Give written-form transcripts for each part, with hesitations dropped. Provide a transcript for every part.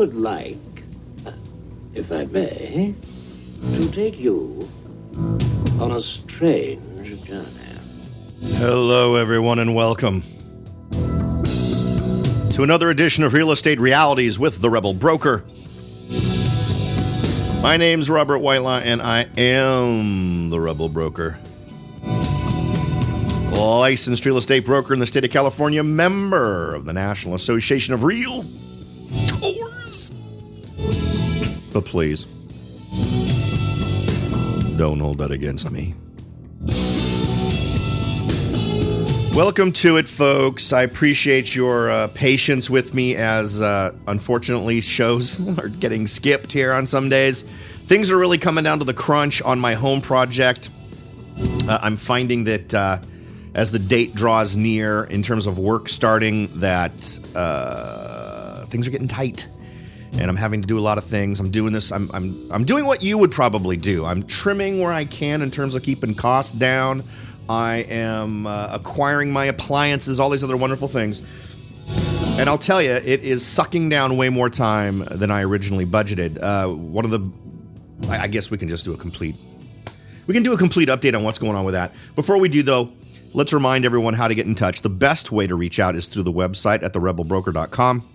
would like, if I may, to take you on a strange journey. Hello, everyone, and welcome to another edition of Real Estate Realities with the Rebel Broker. My name's Robert Whitelaw, and I am the Rebel Broker. Licensed real estate broker in the state of California, member of the National Association of Realtors. But please, don't hold that against me. Welcome to it, folks. I appreciate your patience with me as, unfortunately, shows are getting skipped here on some days. Things are really coming down to the crunch on my home project. I'm finding that as the date draws near in terms of work starting, that things are getting tight. And I'm having to do a lot of things. I'm doing this. I'm doing what you would probably do. I'm trimming where I can in terms of keeping costs down. I am acquiring my appliances, all these other wonderful things. And I'll tell you, it is sucking down way more time than I originally budgeted. I guess we can just do a complete update on what's going on with that. Before we do, though, let's remind everyone how to get in touch. The best way to reach out is through the website at therebelbroker.com.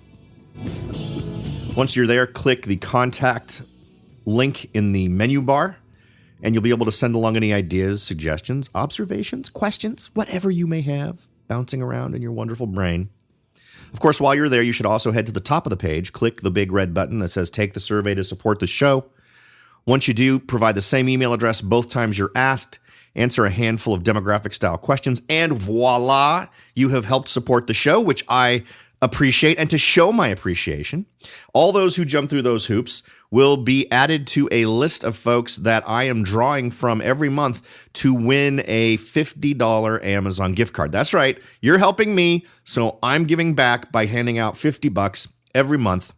Once you're there, click the contact link in the menu bar, and you'll be able to send along any ideas, suggestions, observations, questions, whatever you may have bouncing around in your wonderful brain. Of course, while you're there, you should also head to the top of the page, click the big red button that says Take the Survey to support the show. Once you do, provide the same email address both times you're asked, answer a handful of demographic-style questions, and voila, you have helped support the show, which I appreciate. And to show my appreciation, all those who jump through those hoops will be added to a list of folks that I am drawing from every month to win a $50 Amazon gift card. That's right. You're helping me, so I'm giving back by handing out $50 every month.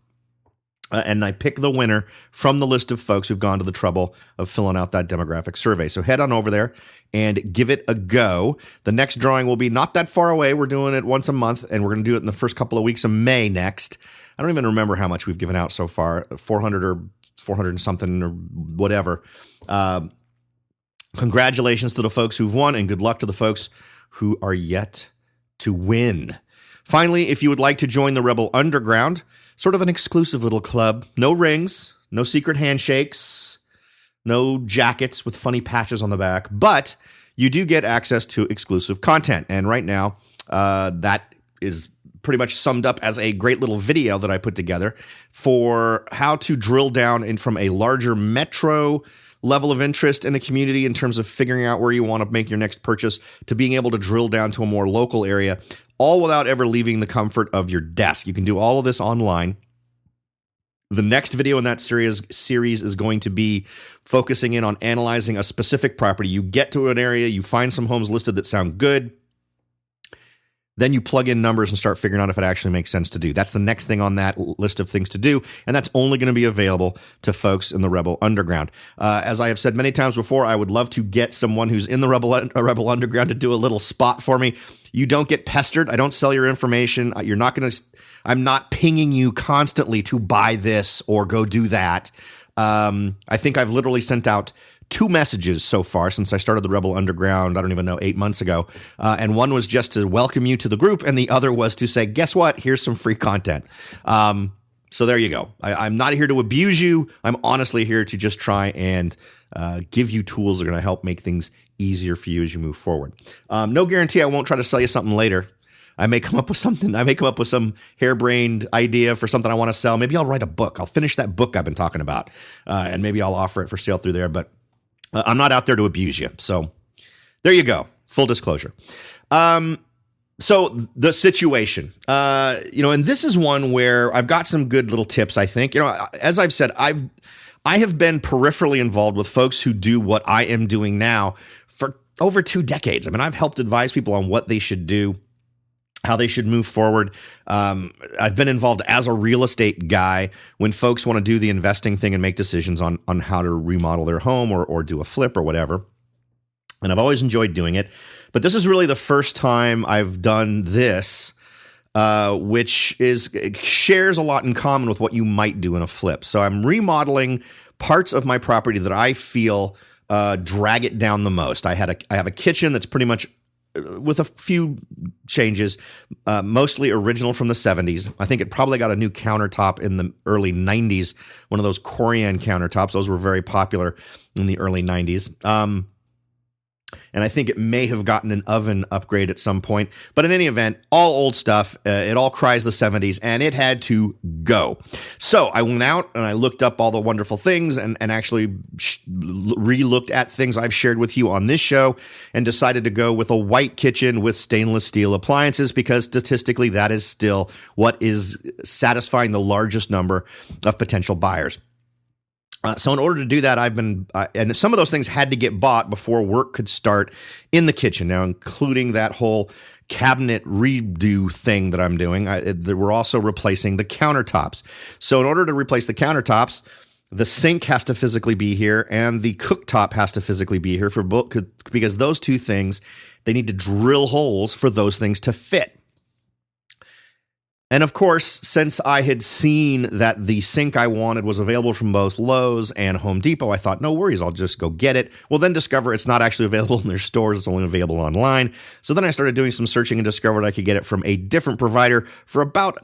And I pick the winner from the list of folks who've gone to the trouble of filling out that demographic survey. So head on over there and give it a go. The next drawing will be not that far away. We're doing it once a month, and we're going to do it in the first couple of weeks of May next. I don't even remember how much we've given out so far, 400 or 400 and something or whatever. Congratulations to the folks who've won, and good luck to the folks who are yet to win. Finally, if you would like to join the Rebel Underground, sort of an exclusive little club. No rings, no secret handshakes, no jackets with funny patches on the back, but you do get access to exclusive content. And right now, that is pretty much summed up as a great little video that I put together for how to drill down in from a larger metro level of interest in the community in terms of figuring out where you want to make your next purchase to being able to drill down to a more local area, all without ever leaving the comfort of your desk. You can do all of this online. The next video in that series is going to be focusing in on analyzing a specific property. You get to an area, you find some homes listed that sound good, then you plug in numbers and start figuring out if it actually makes sense to do. That's the next thing on that list of things to do, and that's only going to be available to folks in the Rebel Underground. As I have said many times before, I would love to get someone who's in the Rebel Underground to do a little spot for me. You don't get pestered. I don't sell your information. I'm not pinging you constantly to buy this or go do that. I think I've literally sent out 2 messages so far since I started the Rebel Underground, I don't even know, 8 months ago. And one was just to welcome you to the group, and the other was to say, guess what? Here's some free content. So there you go. I'm not here to abuse you. I'm honestly here to just try and give you tools that are going to help make things easier for you as you move forward. No guarantee I won't try to sell you something later. I may come up with something. I may come up with some harebrained idea for something I want to sell. Maybe I'll write a book. I'll finish that book I've been talking about, and maybe I'll offer it for sale through there. But I'm not out there to abuse you. So there you go. Full disclosure. So the situation, and this is one where I've got some good little tips, I think. As I've said, I have been peripherally involved with folks who do what I am doing now for over 2 decades. I mean, I've helped advise people on what they should do, how they should move forward. I've been involved as a real estate guy when folks want to do the investing thing and make decisions on how to remodel their home or do a flip or whatever. And I've always enjoyed doing it. But this is really the first time I've done this which shares a lot in common with what you might do in a flip. So I'm remodeling parts of my property that I feel drag it down the most. I have a kitchen that's pretty much with a few changes, mostly original from the 70s. I think it probably got a new countertop in the early 90s, one of those Corian countertops. Those were very popular in the early 90s. And I think it may have gotten an oven upgrade at some point. But in any event, all old stuff. It all cries the 70s, and it had to go. So I went out and I looked up all the wonderful things and actually re-looked at things I've shared with you on this show and decided to go with a white kitchen with stainless steel appliances because statistically that is still what is satisfying the largest number of potential buyers. So in order to do that, I've been, and some of those things had to get bought before work could start in the kitchen. Now, including that whole cabinet redo thing that I'm doing, we're also replacing the countertops. So in order to replace the countertops, the sink has to physically be here and the cooktop has to physically be here for both, because those two things, they need to drill holes for those things to fit. And of course, since I had seen that the sink I wanted was available from both Lowe's and Home Depot, I thought, no worries, I'll just go get it. Well, then discover it's not actually available in their stores. It's only available online. So then I started doing some searching and discovered I could get it from a different provider for about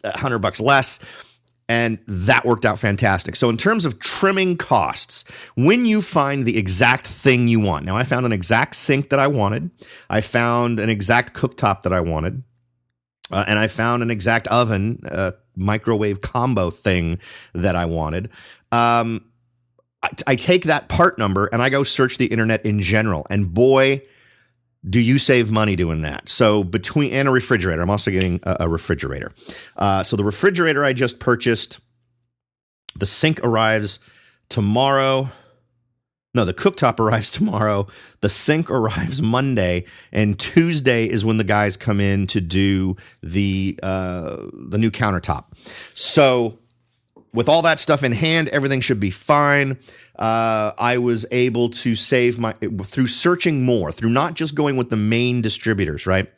$100 less. And that worked out fantastic. So in terms of trimming costs, when you find the exact thing you want, now I found an exact sink that I wanted. I found an exact cooktop that I wanted. And I found an exact oven, microwave combo thing that I wanted. I take that part number and I go search the internet in general. And boy, do you save money doing that. So and a refrigerator. I'm also getting a refrigerator. So the refrigerator I just purchased, the sink arrives tomorrow. No, the cooktop arrives tomorrow. The sink arrives Monday, and Tuesday is when the guys come in to do the new countertop. So, with all that stuff in hand, everything should be fine. I was able to save through searching more, through not just going with the main distributors, right,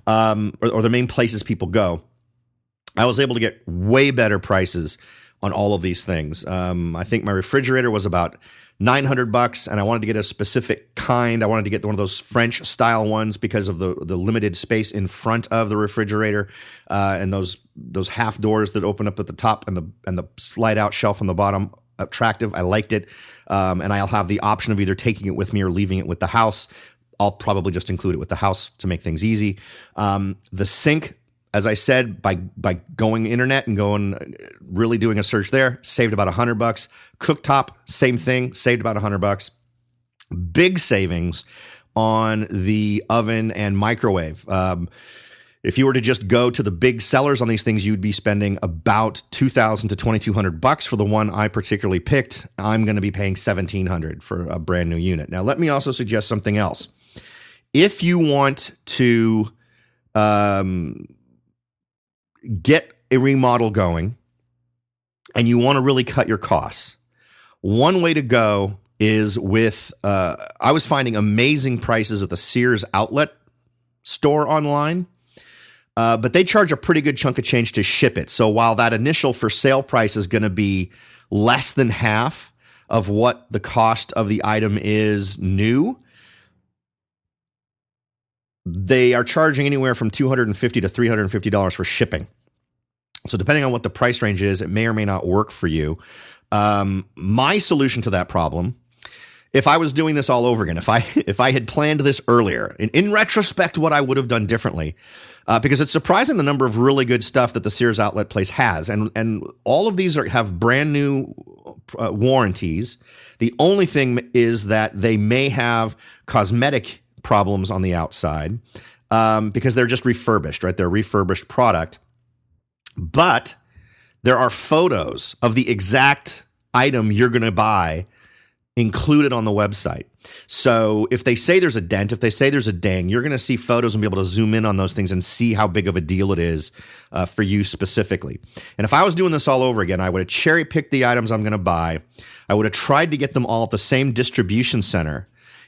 or the main places people go. I was able to get way better prices on all of these things. I think my refrigerator was about $900, and I wanted to get a specific kind. I wanted to get one of those French style ones because of the limited space in front of the refrigerator, and those half doors that open up at the top and the slide out shelf on the bottom. Attractive. I liked it, and I'll have the option of either taking it with me or leaving it with the house. I'll probably just include it with the house to make things easy. The sink, as I said, by going internet and really doing a search there, saved about $100. Cooktop, same thing, saved about $100. Big savings on the oven and microwave. If you were to just go to the big sellers on these things, you'd be spending about $2,000 to $2,200 for the one I particularly picked. I'm going to be paying $1,700 for a brand new unit. Now, let me also suggest something else. If you want to get a remodel going and you want to really cut your costs, one way to go is with, I was finding amazing prices at the Sears outlet store online, but they charge a pretty good chunk of change to ship it. So while that initial for sale price is going to be less than half of what the cost of the item is new, they are charging anywhere from $250 to $350 for shipping. So depending on what the price range is, it may or may not work for you. My solution to that problem, if I was doing this all over again, if I had planned this earlier, in retrospect, what I would have done differently, because it's surprising the number of really good stuff that the Sears outlet place has, and all of these have brand new warranties. The only thing is that they may have cosmetic problems on the outside because they're just refurbished, right? They're refurbished product. But there are photos of the exact item you're going to buy included on the website. So if they say there's a dent, if they say there's a ding, you're going to see photos and be able to zoom in on those things and see how big of a deal it is for you specifically. And if I was doing this all over again, I would have cherry picked the items I'm going to buy. I would have tried to get them all at the same distribution center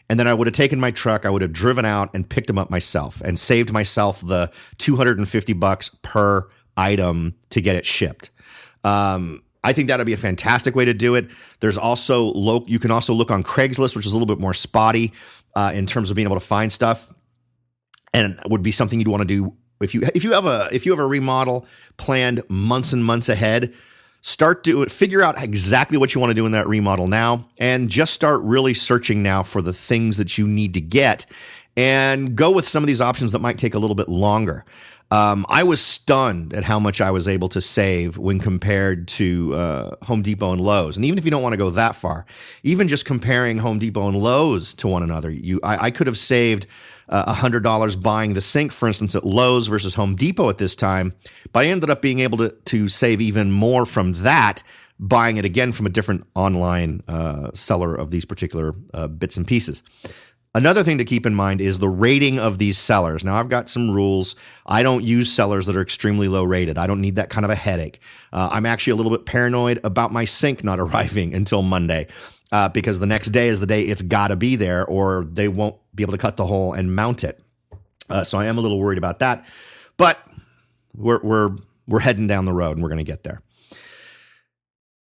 And then I would have taken my truck, I would have driven out and picked them up myself and saved myself the $250 per item to get it shipped. I think that'd be a fantastic way to do it. There's also you can also look on Craigslist, which is a little bit more spotty in terms of being able to find stuff, and it would be something you'd want to do if you have a remodel planned months and months ahead. Figure out exactly what you want to do in that remodel now, and just start really searching now for the things that you need to get, and go with some of these options that might take a little bit longer. I was stunned at how much I was able to save when compared to Home Depot and Lowe's. And even if you don't want to go that far, even just comparing Home Depot and Lowe's to one another, I could have saved $100 buying the sink, for instance, at Lowe's versus Home Depot at this time. But I ended up being able to save even more from that, buying it again from a different online seller of these particular bits and pieces. Another thing to keep in mind is the rating of these sellers. Now, I've got some rules. I don't use sellers that are extremely low rated. I don't need that kind of a headache. I'm actually a little bit paranoid about my sink not arriving until Monday because the next day is the day it's got to be there, or they won't be able to cut the hole and mount it. So I am a little worried about that. But we're heading down the road, and we're going to get there.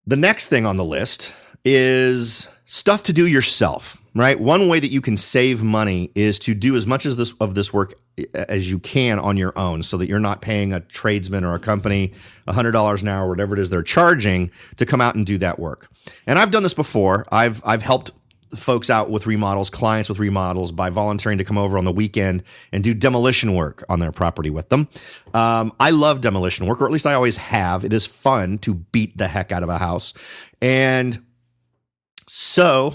The next thing on the list is stuff to do yourself, right? One way that you can save money is to do as much of this work as you can on your own, so that you're not paying a tradesman or a company $100 an hour, whatever it is they're charging, to come out and do that work. And I've done this before. I've helped folks out with remodels, clients with remodels, by volunteering to come over on the weekend and do demolition work on their property with them. I love demolition work, or at least I always have. It is fun to beat the heck out of a house. And so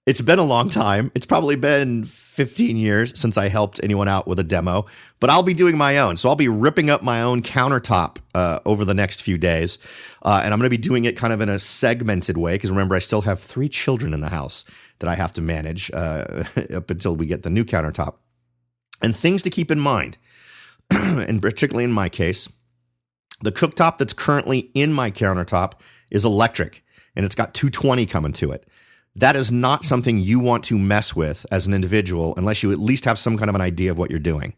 it's been a long time. It's probably been 15 years since I helped anyone out with a demo, but I'll be doing my own. So I'll be ripping up my own countertop over the next few days. And I'm going to be doing it kind of in a segmented way, because remember, I still have 3 children in the house that I have to manage up until we get the new countertop. And things to keep in mind, and particularly in my case, the cooktop that's currently in my countertop is electric, and it's got 220 coming to it. That is not something you want to mess with as an individual unless you at least have some kind of an idea of what you're doing.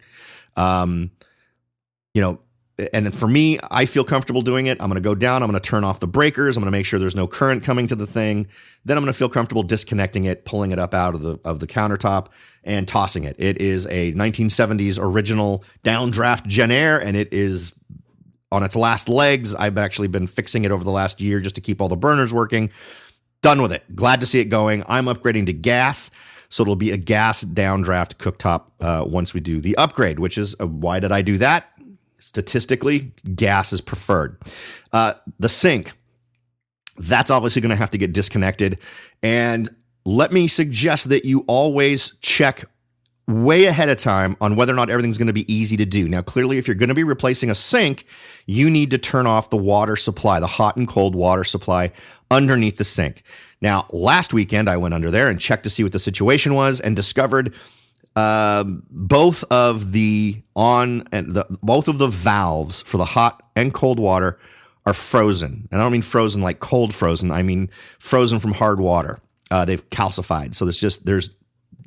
And for me, I feel comfortable doing it. I'm going to go down. I'm going to turn off the breakers. I'm going to make sure there's no current coming to the thing. Then I'm going to feel comfortable disconnecting it, pulling it up out of the countertop, and tossing it. It is a 1970s original downdraft Gen Air, and it is on its last legs. I've actually been fixing it over the last year just to keep all the burners working. Done with it. Glad to see it going. I'm upgrading to gas, so it'll be a gas downdraft cooktop once we do the upgrade, which is why did I do that? Statistically, gas is preferred. The sink, that's obviously going to have to get disconnected. And let me suggest that you always check way ahead of time on whether or not everything's going to be easy to do. Now, clearly, if you're going to be replacing a sink, you need to turn off the water supply, the hot and cold water supply underneath the sink. Now, last weekend, I went under there and checked to see what the situation was, and discovered both of the valves for the hot and cold water are frozen. And I don't mean frozen like cold frozen. I mean frozen from hard water. They've calcified. So there's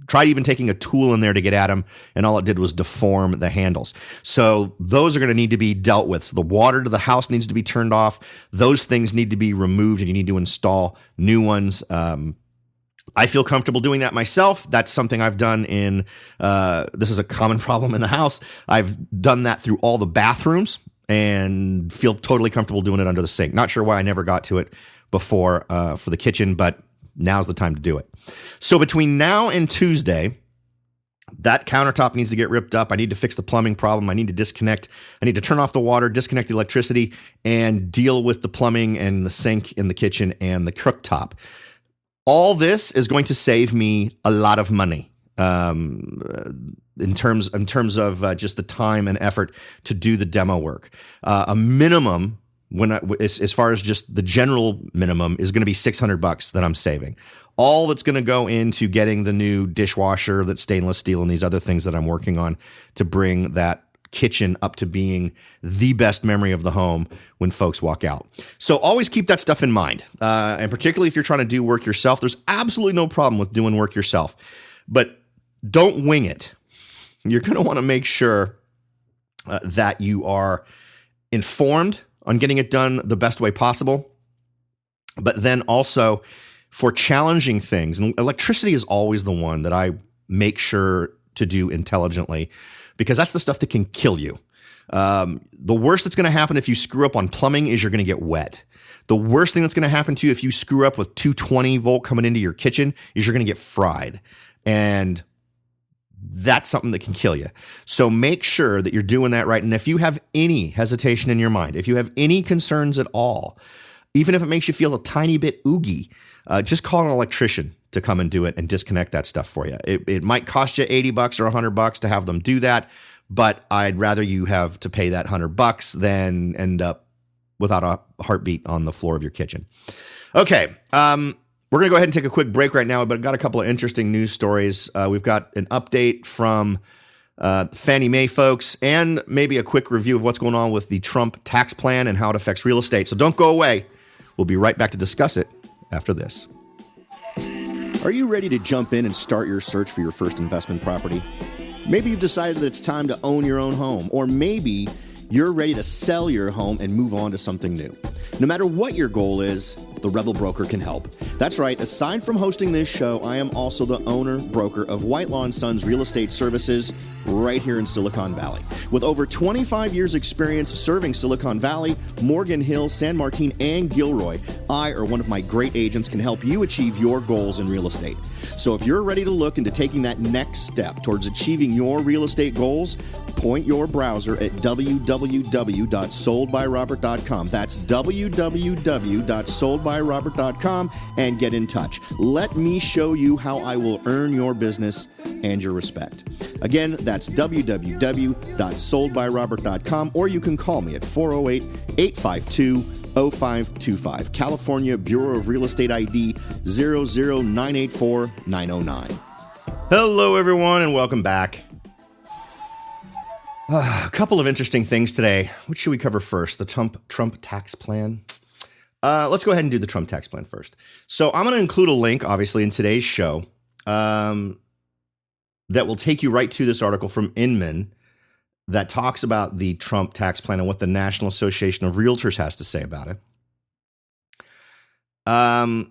tried even taking a tool in there to get at them, and all it did was deform the handles. So those are going to need to be dealt with. So the water to the house needs to be turned off. Those things need to be removed, and you need to install new ones. I feel comfortable doing that myself. That's something I've done this is a common problem in the house. I've done that through all the bathrooms and feel totally comfortable doing it under the sink. Not sure why I never got to it before for the kitchen, but now's the time to do it. So between now and Tuesday, that countertop needs to get ripped up. I need to fix the plumbing problem. I need to disconnect. I need to turn off the water, disconnect the electricity, and deal with the plumbing and the sink in the kitchen and the cooktop. All this is going to save me a lot of money in terms of just the time and effort to do the demo work. A minimum, as far as just the general minimum, is going to be $600 that I'm saving. All that's going to go into getting the new dishwasher that's stainless steel and these other things that I'm working on to bring that kitchen up to being the best memory of the home when folks walk out. So always keep that stuff in mind. And particularly if you're trying to do work yourself, there's absolutely no problem with doing work yourself, but don't wing it. You're going to want to make sure that you are informed on getting it done the best way possible. But then also for challenging things, and electricity is always the one that I make sure to do intelligently, because that's the stuff that can kill you. The worst that's going to happen if you screw up on plumbing is you're going to get wet. The worst thing that's going to happen to you if you screw up with 220 volt coming into your kitchen is you're going to get fried. And that's something that can kill you. So make sure that you're doing that right. And if you have any hesitation in your mind, if you have any concerns at all, even if it makes you feel a tiny bit oogie, just call an electrician to come and do it and disconnect that stuff for you. It might cost you $80 or $100 to have them do that, but I'd rather you have to pay that $100 than end up without a heartbeat on the floor of your kitchen. Okay. We're going to go ahead and take a quick break right now, but I've got a couple of interesting news stories. We've got an update from Fannie Mae folks and maybe a quick review of what's going on with the Trump tax plan and how it affects real estate. So don't go away. We'll be right back to discuss it after this. Are you ready to jump in and start your search for your first investment property? Maybe you've decided that it's time to own your own home, or maybe you're ready to sell your home and move on to something new. No matter what your goal is, the Rebel Broker can help. That's right. Aside from hosting this show, I am also the owner broker of Whitelaw & Sons Real Estate Services right here in Silicon Valley. With over 25 years experience serving Silicon Valley, Morgan Hill, San Martin, and Gilroy, I or one of my great agents can help you achieve your goals in real estate. So if you're ready to look into taking that next step towards achieving your real estate goals, point your browser at www.soldbyrobert.com. That's www.soldbyrobert.com and get in touch. Let me show you how I will earn your business and your respect. Again, that's www.soldbyrobert.com, or you can call me at 408-852-0525. California Bureau of Real Estate ID 00984-909. Hello, everyone, and welcome back. A couple of interesting things today. What should we cover first? The Trump tax plan? Let's go ahead and do the Trump tax plan first. So I'm going to include a link, obviously, in today's show that will take you right to this article from Inman that talks about the Trump tax plan and what the National Association of Realtors has to say about it. And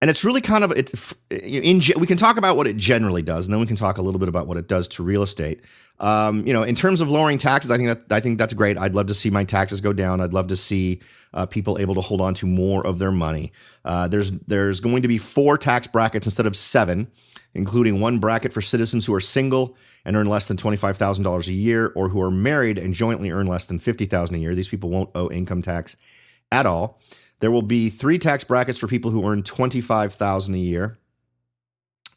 it's really kind of, we can talk about what it generally does, and then we can talk a little bit about what it does to real estate. In terms of lowering taxes, I think that's great. I'd love to see my taxes go down. I'd love to see people able to hold on to more of their money. There's going to be 4 tax brackets instead of 7, including one bracket for citizens who are single and earn less than $25,000 a year, or who are married and jointly earn less than $50,000 a year. These people won't owe income tax at all. There will be 3 tax brackets for people who earn $25,000 a year,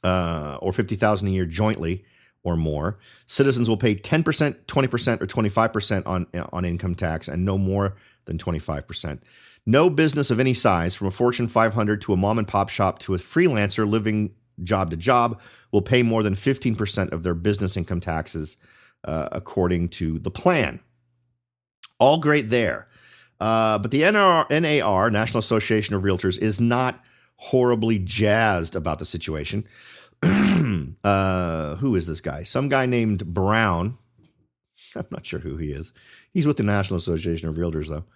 or $50,000 a year jointly or more. Citizens will pay 10%, 20%, or 25% on income tax, and no more than 25%. No business of any size, from a Fortune 500 to a mom and pop shop to a freelancer living job to job, will pay more than 15% of their business income taxes, according to the plan. All great there. But the NAR, National Association of Realtors, is not horribly jazzed about the situation. Who is this guy? Some guy named Brown. I'm not sure who he is. He's with the National Association of Realtors, though.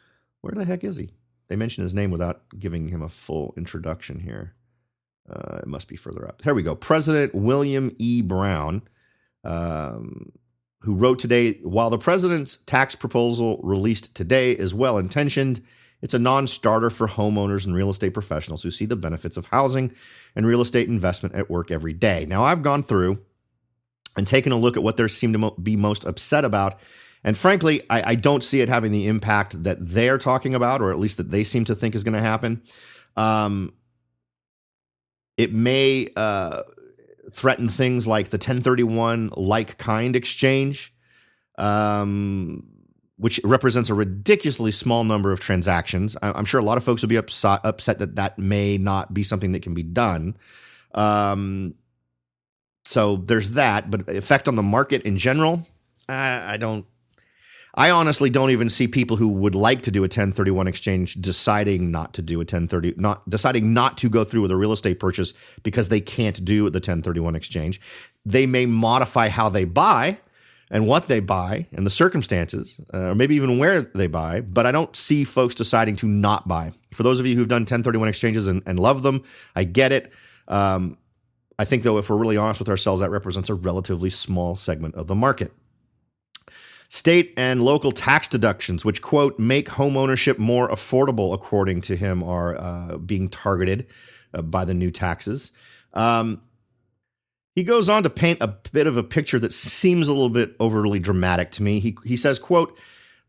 Where the heck is he? They mention his name without giving him a full introduction here. It must be further up. Here we go. President William E. Brown, who wrote today, while the president's tax proposal released today is well-intentioned, it's a non-starter for homeowners and real estate professionals who see the benefits of housing and real estate investment at work every day. Now, I've gone through and taken a look at what they seem to be most upset about, and frankly, I don't see it having the impact that they're talking about, or at least that they seem to think is going to happen. It may threaten things like the 1031 like-kind exchange, which represents a ridiculously small number of transactions. I'm sure a lot of folks would be upset that may not be something that can be done. So there's that, but effect on the market in general, I honestly don't even see people who would like to do a 1031 exchange deciding not to do a 1030, deciding not to go through with a real estate purchase because they can't do the 1031 exchange. They may modify how they buy and what they buy and the circumstances, or maybe even where they buy, but I don't see folks deciding to not buy. For those of you who've done 1031 exchanges and love them, I get it. I think, though, if we're really honest with ourselves, that represents a relatively small segment of the market. State and local tax deductions, which, quote, make homeownership more affordable, according to him, are being targeted by the new taxes. He goes on to paint a bit of a picture that seems a little bit overly dramatic to me. He says, quote,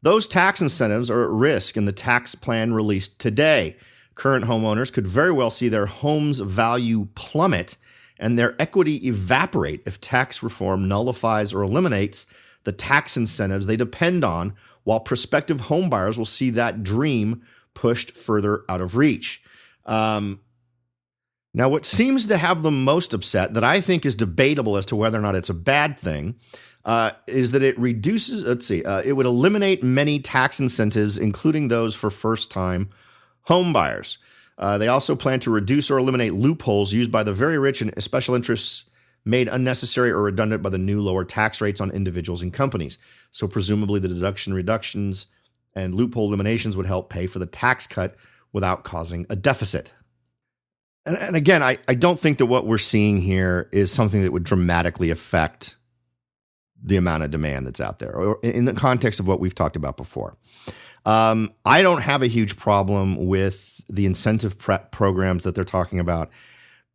those tax incentives are at risk in the tax plan released today. Current homeowners could very well see their home's value plummet and their equity evaporate if tax reform nullifies or eliminates the tax incentives they depend on, while prospective homebuyers will see that dream pushed further out of reach. Now, what seems to have them most upset, that I think is debatable as to whether or not it's a bad thing, is that it reduces, it would eliminate many tax incentives, including those for first-time homebuyers. They also plan to reduce or eliminate loopholes used by the very rich and special interests made unnecessary or redundant by the new lower tax rates on individuals and companies. So presumably the reductions and loophole eliminations would help pay for the tax cut without causing a deficit. And again, I don't think that what we're seeing here is something that would dramatically affect the amount of demand that's out there, or in the context of what we've talked about before. I don't have a huge problem with the incentive programs that they're talking about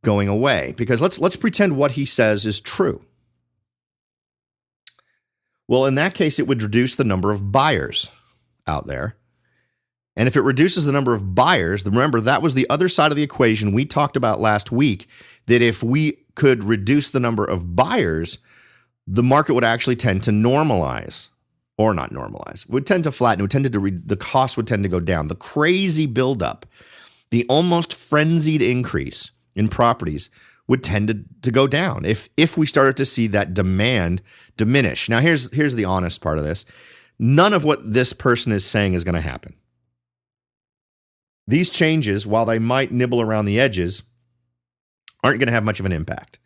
going away, because let's pretend what he says is true. Well, in that case, it would reduce the number of buyers out there. And if it reduces the number of buyers, remember, that was the other side of the equation we talked about last week, that if we could reduce the number of buyers, the market would actually tend to normalize, or not normalize, would tend to flatten. It would tend to the cost would tend to go down. The crazy buildup, the almost frenzied increase in properties would tend to go down if we started to see that demand diminish. Now, here's the honest part of this. None of what this person is saying is going to happen. These changes, while they might nibble around the edges, aren't going to have much of an impact.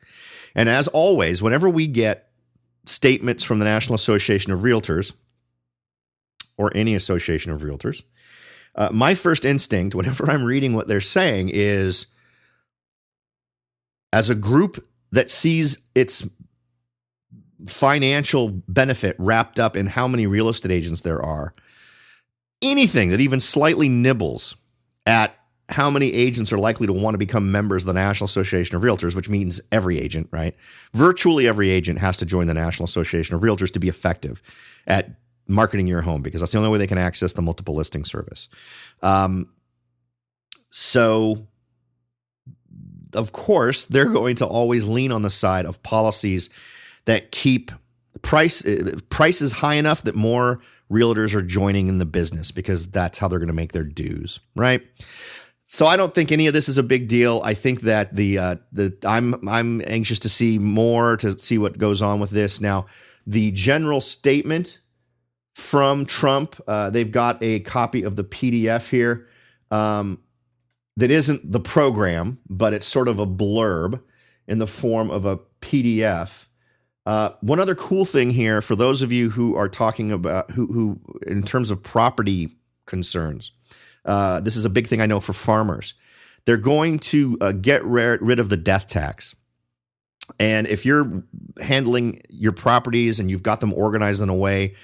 And as always, whenever we get statements from the National Association of Realtors, or any association of realtors, my first instinct, whenever I'm reading what they're saying, is, as a group that sees its financial benefit wrapped up in how many real estate agents there are, anything that even slightly nibbles at how many agents are likely to want to become members of the National Association of Realtors, which means every agent, right? Virtually every agent has to join the National Association of Realtors to be effective at marketing your home, because that's the only way they can access the multiple listing service. So, of course, they're going to always lean on the side of policies that keep prices high enough that more realtors are joining in the business, because that's how they're going to make their dues, right? So I don't think any of this is a big deal. I think that I'm anxious to see more, to see what goes on with this. Now, the general statement from Trump, they've got a copy of the PDF here. That isn't the program, but it's sort of a blurb in the form of a PDF. One other cool thing here for those of you who are talking about who in terms of property concerns, this is a big thing I know for farmers. They're going to get rid of the death tax. And if you're handling your properties and you've got them organized in a way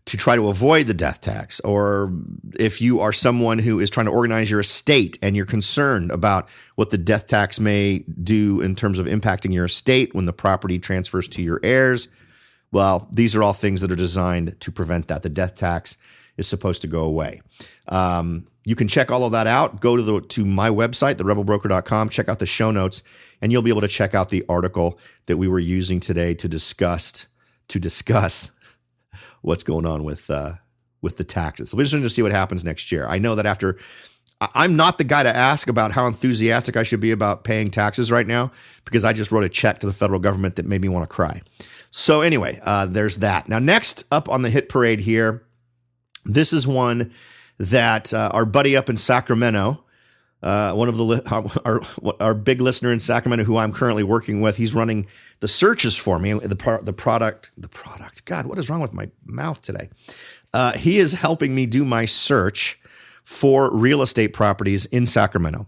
to try to avoid the death tax, or if you are someone who is trying to organize your estate and you're concerned about what the death tax may do in terms of impacting your estate when the property transfers to your heirs, well, these are all things that are designed to prevent that. The death tax is supposed to go away. You can check all of that out. Go to my website, therebelbroker.com, check out the show notes, and you'll be able to check out the article that we were using today to discuss what's going on with the taxes. So we're just going to see what happens next year. I know that I'm not the guy to ask about how enthusiastic I should be about paying taxes right now, because I just wrote a check to the federal government that made me want to cry. So anyway, there's that. Now, next up on the hit parade here, this is one that our buddy up in Sacramento, one of our big listener in Sacramento, who I'm currently working with, he's running the searches for me. The product. God, what is wrong with my mouth today? He is helping me do my search for real estate properties in Sacramento.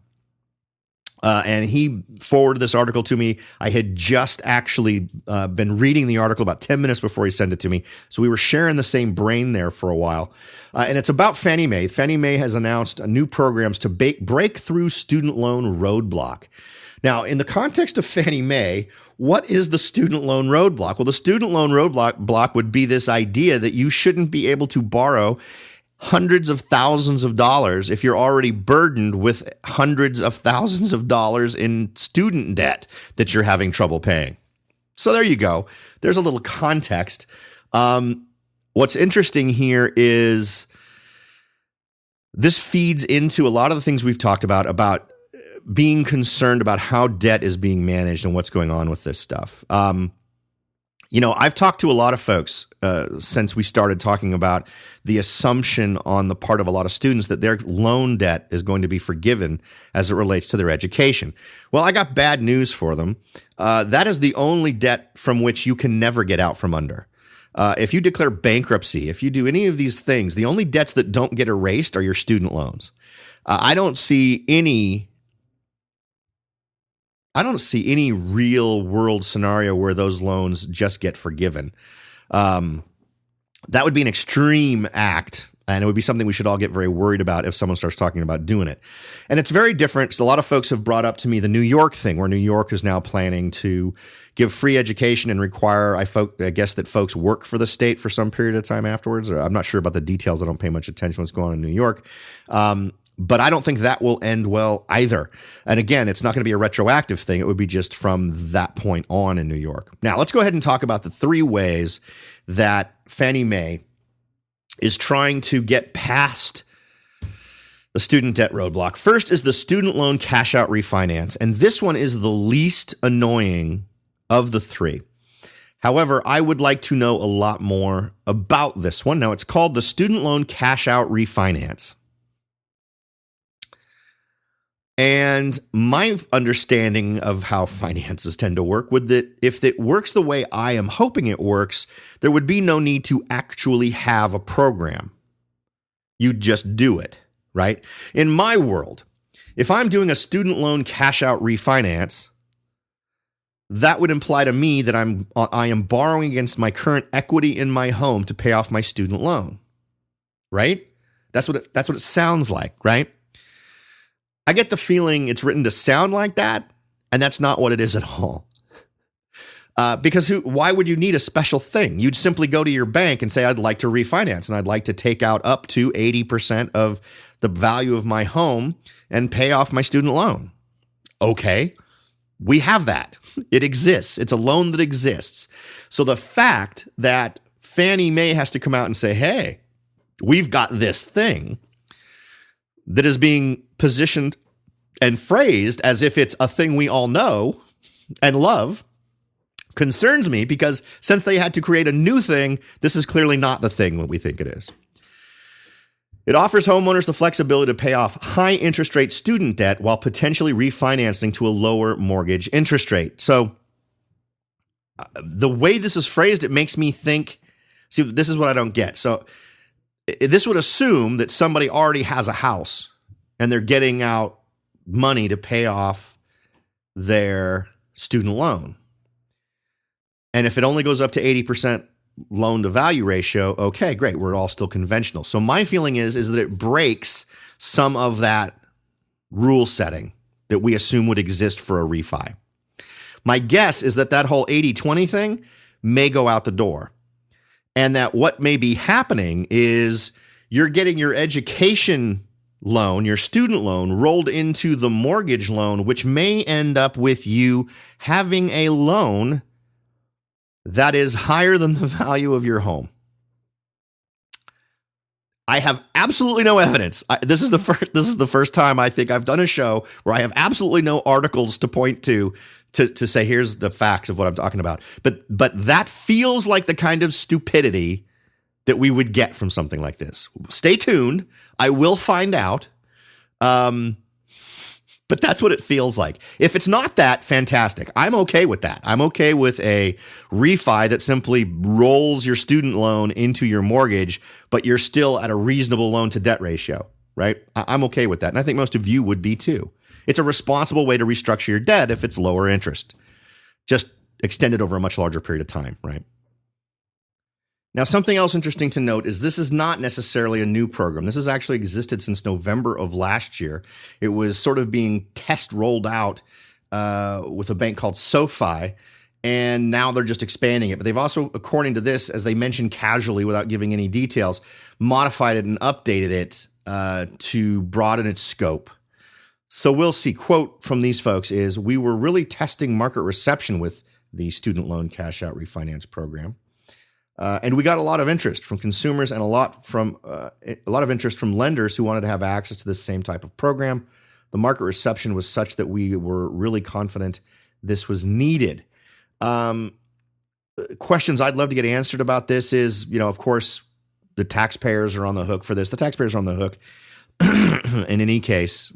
And he forwarded this article to me. I had just actually been reading the article about 10 minutes before he sent it to me. So we were sharing the same brain there for a while. And it's about Fannie Mae. Fannie Mae has announced new programs to break through student loan roadblock. Now, in the context of Fannie Mae, what is the student loan roadblock? Well, the student loan roadblock would be this idea that you shouldn't be able to borrow hundreds of thousands of dollars if you're already burdened with hundreds of thousands of dollars in student debt that you're having trouble paying. So there you go. There's a little context. What's interesting here is this feeds into a lot of the things we've talked about being concerned about how debt is being managed and what's going on with this stuff. I've talked to a lot of folks since we started talking about the assumption on the part of a lot of students that their loan debt is going to be forgiven as it relates to their education. Well, I got bad news for them. That is the only debt from which you can never get out from under. If you declare bankruptcy, if you do any of these things, the only debts that don't get erased are your student loans. I don't see any real world scenario where those loans just get forgiven. That would be an extreme act, and it would be something we should all get very worried about if someone starts talking about doing it. And it's very different. So a lot of folks have brought up to me the New York thing, where New York is now planning to give free education and require, I guess, that folks work for the state for some period of time afterwards. I'm not sure about the details. I don't pay much attention to what's going on in New York. But I don't think that will end well either. And again, it's not going to be a retroactive thing. It would be just from that point on in New York. Now, let's go ahead and talk about the three ways that Fannie Mae is trying to get past the student debt roadblock. First is the student loan cash out refinance. And this one is the least annoying of the three. However, I would like to know a lot more about this one. Now, it's called the student loan cash out refinance. And my understanding of how finances tend to work would that if it works the way I am hoping it works, there would be no need to actually have a program. You just do it, right? In my world, if I'm doing a student loan cash out refinance, that would imply to me that I am borrowing against my current equity in my home to pay off my student loan, right? That's what it sounds like, right? I get the feeling it's written to sound like that, and that's not what it is at all. Because why would you need a special thing? You'd simply go to your bank and say, I'd like to refinance, and I'd like to take out up to 80% of the value of my home and pay off my student loan. Okay, we have that. It exists. It's a loan that exists. So the fact that Fannie Mae has to come out and say, hey, we've got this thing that is being positioned and phrased as if it's a thing we all know and love concerns me, because since they had to create a new thing, this is clearly not the thing that we think it is. It offers homeowners the flexibility to pay off high interest rate student debt while potentially refinancing to a lower mortgage interest rate. So the way this is phrased, it makes me think, see, this is what I don't get. So this would assume that somebody already has a house and they're getting out money to pay off their student loan. And if it only goes up to 80% loan to value ratio, okay, great. We're all still conventional. So my feeling is that it breaks some of that rule setting that we assume would exist for a refi. My guess is that whole 80-20 thing may go out the door. And that what may be happening is you're getting your education loan, your student loan, rolled into the mortgage loan, which may end up with you having a loan that is higher than the value of your home. I have absolutely no evidence. This is the first time I think I've done a show where I have absolutely no articles to point to to say, here's the facts of what I'm talking about. But that feels like the kind of stupidity that we would get from something like this. Stay tuned. I will find out. But that's what it feels like. If it's not that, fantastic. I'm okay with that. I'm okay with a refi that simply rolls your student loan into your mortgage, but you're still at a reasonable loan to debt ratio, right? I'm okay with that. And I think most of you would be too. It's a responsible way to restructure your debt if it's lower interest, just extended over a much larger period of time, right? Now, something else interesting to note is this is not necessarily a new program. This has actually existed since November of last year. It was sort of being test rolled out with a bank called SoFi, and now they're just expanding it. But they've also, according to this, as they mentioned casually without giving any details, modified it and updated it to broaden its scope. So we'll see. Quote from these folks is, "We were really testing market reception with the student loan cash out refinance program. And we got a lot of interest from consumers and a lot of interest from lenders who wanted to have access to this same type of program. The market reception was such that we were really confident this was needed." Questions I'd love to get answered about this is, of course, the taxpayers are on the hook for this. The taxpayers are on the hook in any case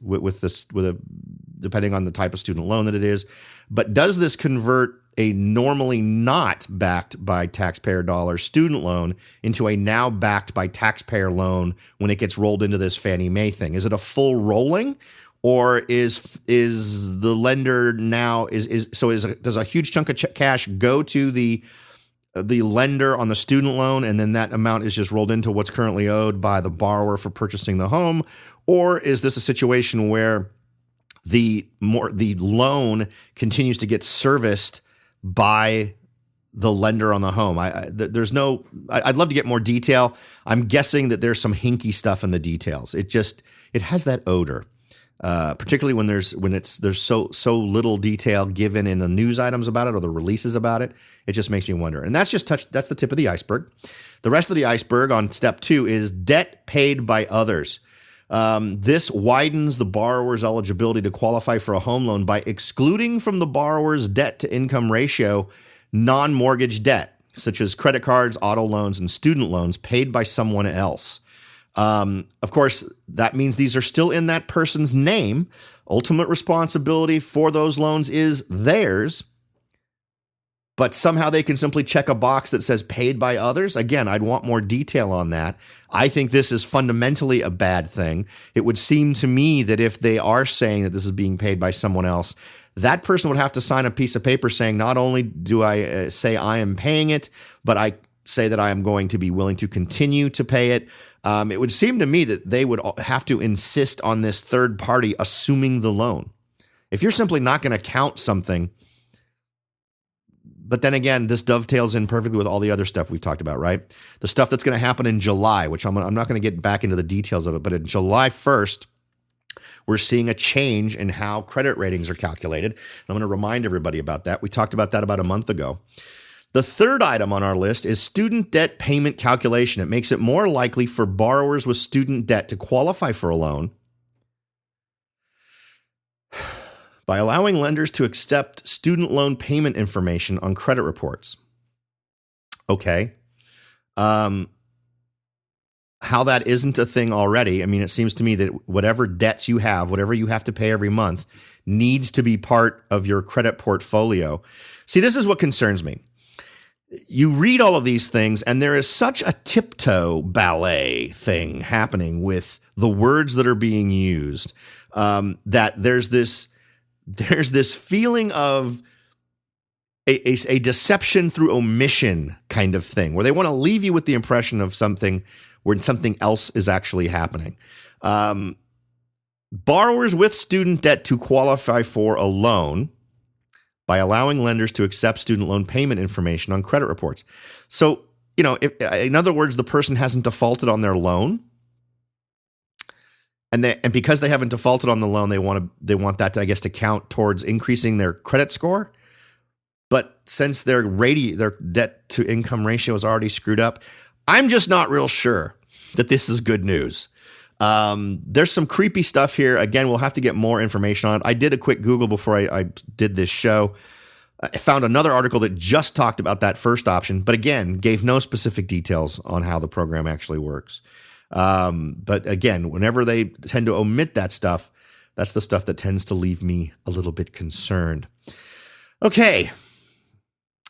depending on the type of student loan that it is. But does this convert a normally not backed by taxpayer dollars student loan into a now backed by taxpayer loan when it gets rolled into this Fannie Mae thing? Is it a full rolling, or is the lender now does a huge chunk of cash go to the lender on the student loan, and then that amount is just rolled into what's currently owed by the borrower for purchasing the home? Or is this a situation where the loan continues to get serviced by the lender on the home? I'd love to get more detail. I'm guessing that there's some hinky stuff in the details. It has that odor, particularly when there's so little detail given in the news items about it or the releases about it. It just makes me wonder. And that's the tip of the iceberg. The rest of the iceberg on step 2 is debt paid by others. This widens the borrower's eligibility to qualify for a home loan by excluding from the borrower's debt to income ratio non-mortgage debt, such as credit cards, auto loans, and student loans paid by someone else. Of course, that means these are still in that person's name. Ultimate responsibility for those loans is theirs, but somehow they can simply check a box that says paid by others. Again, I'd want more detail on that. I think this is fundamentally a bad thing. It would seem to me that if they are saying that this is being paid by someone else, that person would have to sign a piece of paper saying, not only do I say I am paying it, but I say that I am going to be willing to continue to pay it. It would seem to me that they would have to insist on this third party assuming the loan. If you're simply not going to count something, but then again, this dovetails in perfectly with all the other stuff we've talked about, right? The stuff that's going to happen in July, which I'm not going to get back into the details of it, but in July 1st, we're seeing a change in how credit ratings are calculated. I'm going to remind everybody about that. We talked about that about a month ago. The third item on our list is student debt payment calculation. It makes it more likely for borrowers with student debt to qualify for a loan by allowing lenders to accept student loan payment information on credit reports. Okay. How that isn't a thing already, I mean, it seems to me that whatever debts you have, whatever you have to pay every month, needs to be part of your credit portfolio. See, this is what concerns me. You read all of these things, and there is such a tiptoe ballet thing happening with the words that are being used, that there's this feeling of a deception through omission kind of thing, where they want to leave you with the impression of something where something else is actually happening. Borrowers with student debt to qualify for a loan by allowing lenders to accept student loan payment information on credit reports. So, in other words, the person hasn't defaulted on their loan. And because they haven't defaulted on the loan, they want that to, I guess, to count towards increasing their credit score. But since their debt to income ratio is already screwed up, I'm just not real sure that this is good news. There's some creepy stuff here. Again, we'll have to get more information on it. I did a quick Google before I did this show. I found another article that just talked about that first option, but again, gave no specific details on how the program actually works. But again, whenever they tend to omit that stuff, that's the stuff that tends to leave me a little bit concerned. Okay.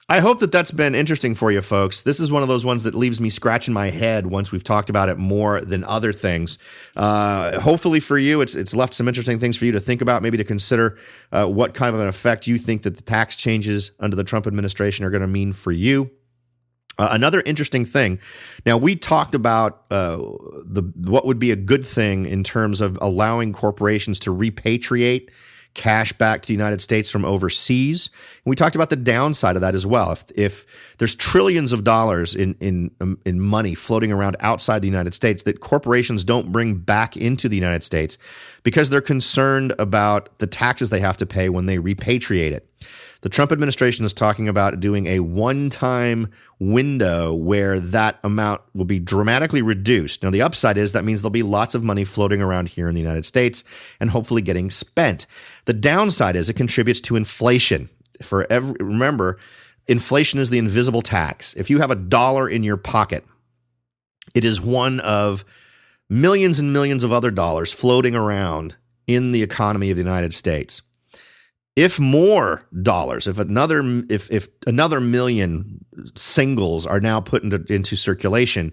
I hope that that's been interesting for you folks. This is one of those ones that leaves me scratching my head once we've talked about it more than other things. Hopefully for you, it's left some interesting things for you to think about, maybe to consider what kind of an effect you think that the tax changes under the Trump administration are going to mean for you. Another interesting thing. Now, we talked about what would be a good thing in terms of allowing corporations to repatriate cash back to the United States from overseas. And we talked about the downside of that as well. If there's trillions of dollars in money floating around outside the United States that corporations don't bring back into the United States because they're concerned about the taxes they have to pay when they repatriate it. The Trump administration is talking about doing a one-time window where that amount will be dramatically reduced. Now, the upside is that means there'll be lots of money floating around here in the United States and hopefully getting spent. The downside is it contributes to inflation. Remember, inflation is the invisible tax. If you have $1 in your pocket, it is one of millions and millions of other dollars floating around in the economy of the United States. If more dollars, if another million singles are now put into circulation,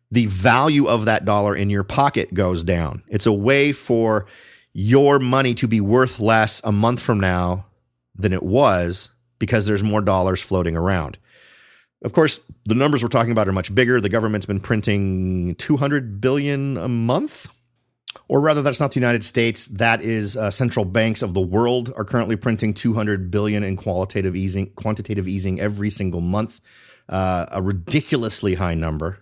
the value of that dollar in your pocket goes down. It's a way for your money to be worth less a month from now than it was because there's more dollars floating around. Of course, the numbers we're talking about are much bigger. The government's been printing $200 billion a month. Or rather, that's not the United States. That is central banks of the world are currently printing $200 billion in quantitative easing every single month, a ridiculously high number.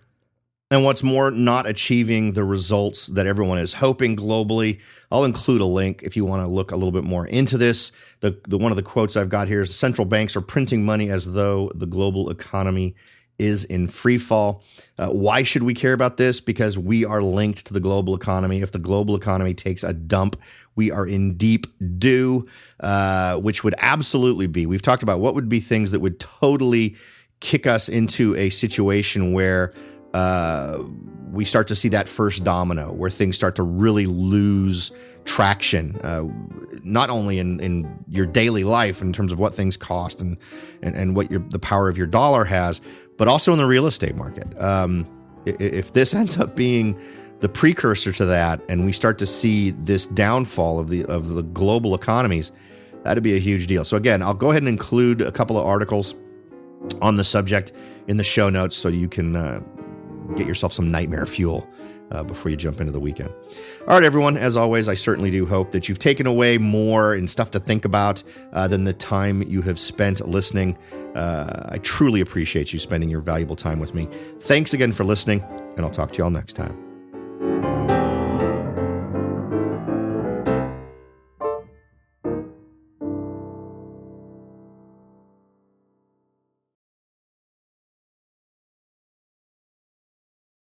And what's more, not achieving the results that everyone is hoping globally. I'll include a link if you want to look a little bit more into this. The one of the quotes I've got here is central banks are printing money as though the global economy is in free fall. Why should we care about this? Because we are linked to the global economy. If the global economy takes a dump, we are in deep doo, which would absolutely be. We've talked about what would be things that would totally kick us into a situation where we start to see that first domino, where things start to really lose traction, not only in your daily life in terms of what things cost and what the power of your dollar has, but also in the real estate market. If this ends up being the precursor to that, and we start to see this downfall of the global economies, that'd be a huge deal. So again, I'll go ahead and include a couple of articles on the subject in the show notes so you can get yourself some nightmare fuel before you jump into the weekend. All right, everyone. As always, I certainly do hope that you've taken away more and stuff to think about than the time you have spent listening. I truly appreciate you spending your valuable time with me. Thanks again for listening, and I'll talk to you all next time.